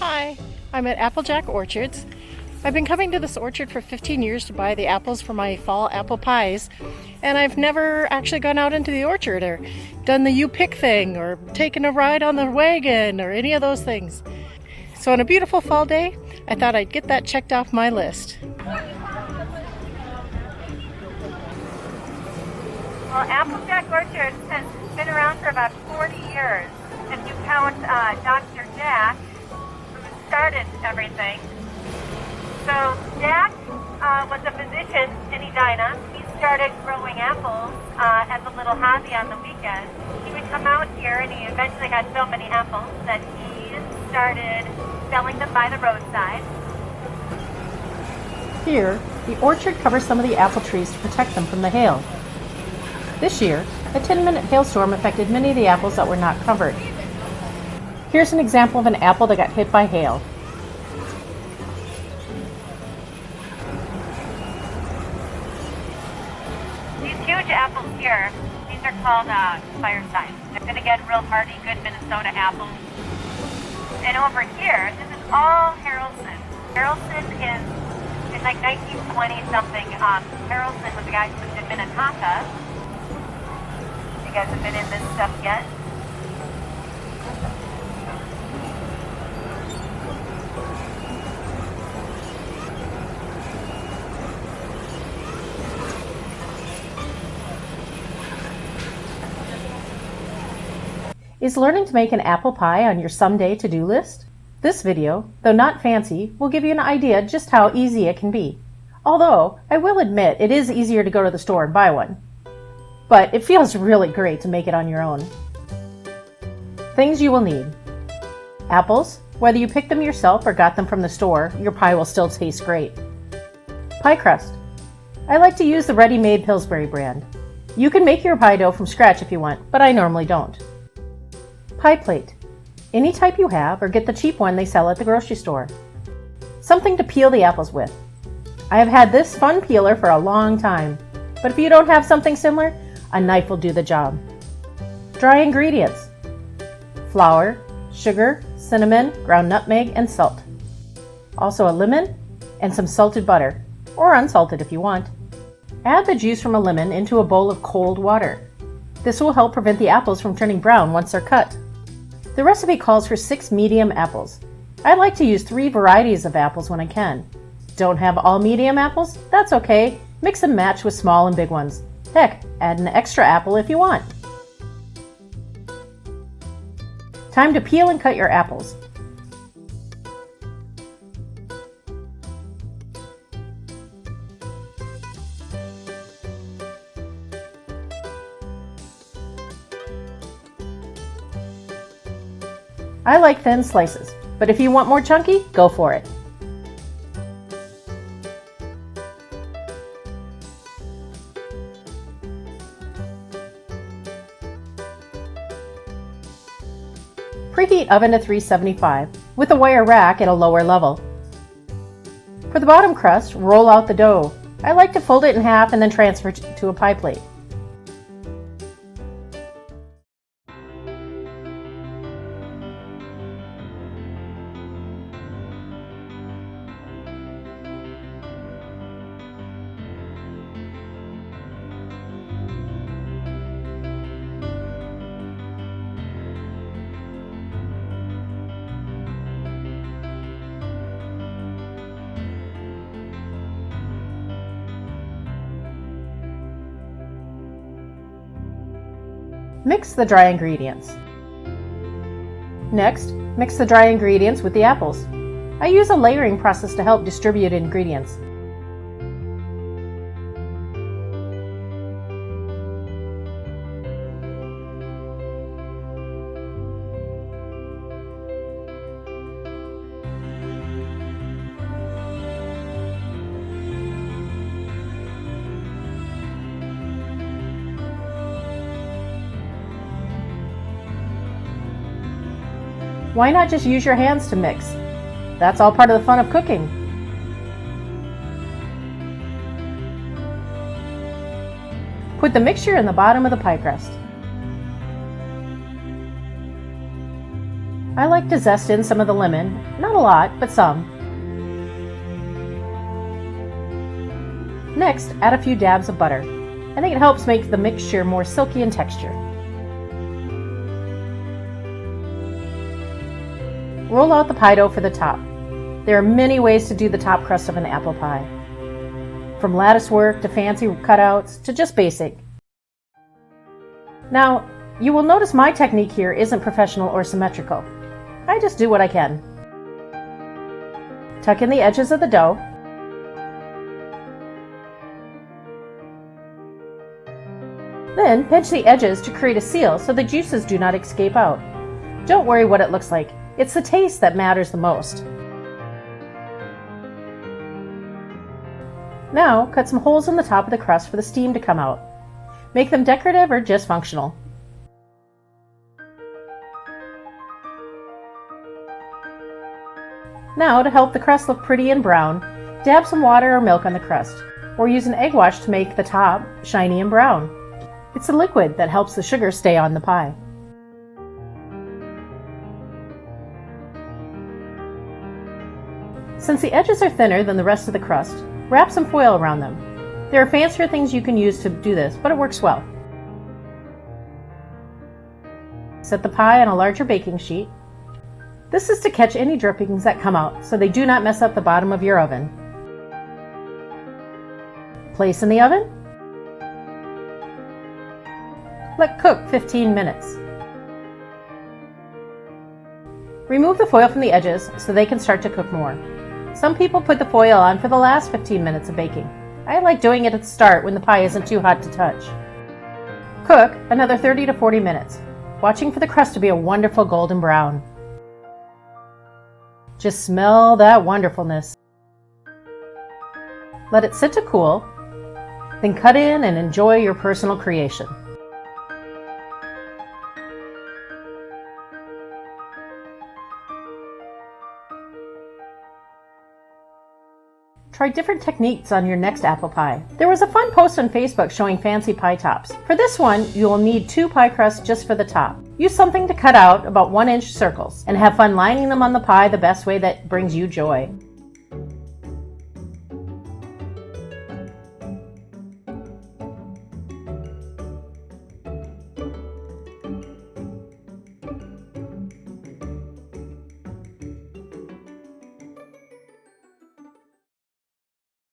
Hi, I'm at Applejack Orchards. I've been coming to this orchard for 15 years to buy the apples for my fall apple pies, and I've never actually gone out into the orchard or done the you pick thing or taken a ride on the wagon or any of those things. So on a beautiful fall day, I thought I'd get that checked off my list. Well, Applejack Orchards has been around for about 40 years, if you count Dr. Jack, who started everything. So Jack was a physician in Edina. He started growing apples as a little hobby on the weekend. He would come out here and he eventually had so many apples that he started selling them by the roadside. Here, the orchard covers some of the apple trees to protect them from the hail. This year, a 10-minute hailstorm affected many of the apples that were not covered. Here's an example of an apple that got hit by hail. These huge apples here, these are called firesides. They're going to get real hardy, good Minnesota apples. And over here, this is all Harrelson. Harrelson is in like 1920 something. Harrelson was the guy who lived in Minnetonka. You guys have been in this stuff yet? Is learning to make an apple pie on your someday to-do list? This video, though not fancy, will give you an idea just how easy it can be. Although, I will admit it is easier to go to the store and buy one. But it feels really great to make it on your own. Things you will need. Apples. Whether you picked them yourself or got them from the store, your pie will still taste great. Pie crust. I like to use the ready-made Pillsbury brand. You can make your pie dough from scratch if you want, but I normally don't. Pie plate. Any type you have, or get the cheap one they sell at the grocery store. Something to peel the apples with. I have had this fun peeler for a long time, but if you don't have something similar, a knife will do the job. Dry ingredients. Flour, sugar, cinnamon, ground nutmeg, and salt. Also a lemon and some salted butter, or unsalted if you want. Add the juice from a lemon into a bowl of cold water. This will help prevent the apples from turning brown once they're cut. The recipe calls for 6 medium apples. I like to use 3 varieties of apples when I can. Don't have all medium apples? That's okay. Mix and match with small and big ones. Heck, add an extra apple if you want. Time to peel and cut your apples. I like thin slices, but if you want more chunky, go for it. Preheat oven to 375 with a wire rack at a lower level. For the bottom crust, roll out the dough. I like to fold it in half and then transfer it to a pie plate. Mix the dry ingredients. Next, mix the dry ingredients with the apples. I use a layering process to help distribute ingredients. Why not just use your hands to mix? That's all part of the fun of cooking. Put the mixture in the bottom of the pie crust. I like to zest in some of the lemon, not a lot, but some. Next, add a few dabs of butter. I think it helps make the mixture more silky in texture. Roll out the pie dough for the top. There are many ways to do the top crust of an apple pie. From lattice work to fancy cutouts to just basic. Now, you will notice my technique here isn't professional or symmetrical. I just do what I can. Tuck in the edges of the dough. Then pinch the edges to create a seal so the juices do not escape out. Don't worry what it looks like. It's the taste that matters the most. Now, cut some holes in the top of the crust for the steam to come out. Make them decorative or just functional. Now, to help the crust look pretty and brown, dab some water or milk on the crust, or use an egg wash to make the top shiny and brown. It's a liquid that helps the sugar stay on the pie. Since the edges are thinner than the rest of the crust, wrap some foil around them. There are fancier things you can use to do this, but it works well. Set the pie on a larger baking sheet. This is to catch any drippings that come out so they do not mess up the bottom of your oven. Place in the oven. Let cook 15 minutes. Remove the foil from the edges so they can start to cook more. Some people put the foil on for the last 15 minutes of baking. I like doing it at the start when the pie isn't too hot to touch. Cook another 30 to 40 minutes, watching for the crust to be a wonderful golden brown. Just smell that wonderfulness. Let it sit to cool, then cut in and enjoy your personal creation. Try different techniques on your next apple pie. There was a fun post on Facebook showing fancy pie tops. For this one, you will need 2 pie crusts just for the top. Use something to cut out about 1-inch circles and have fun lining them on the pie the best way that brings you joy.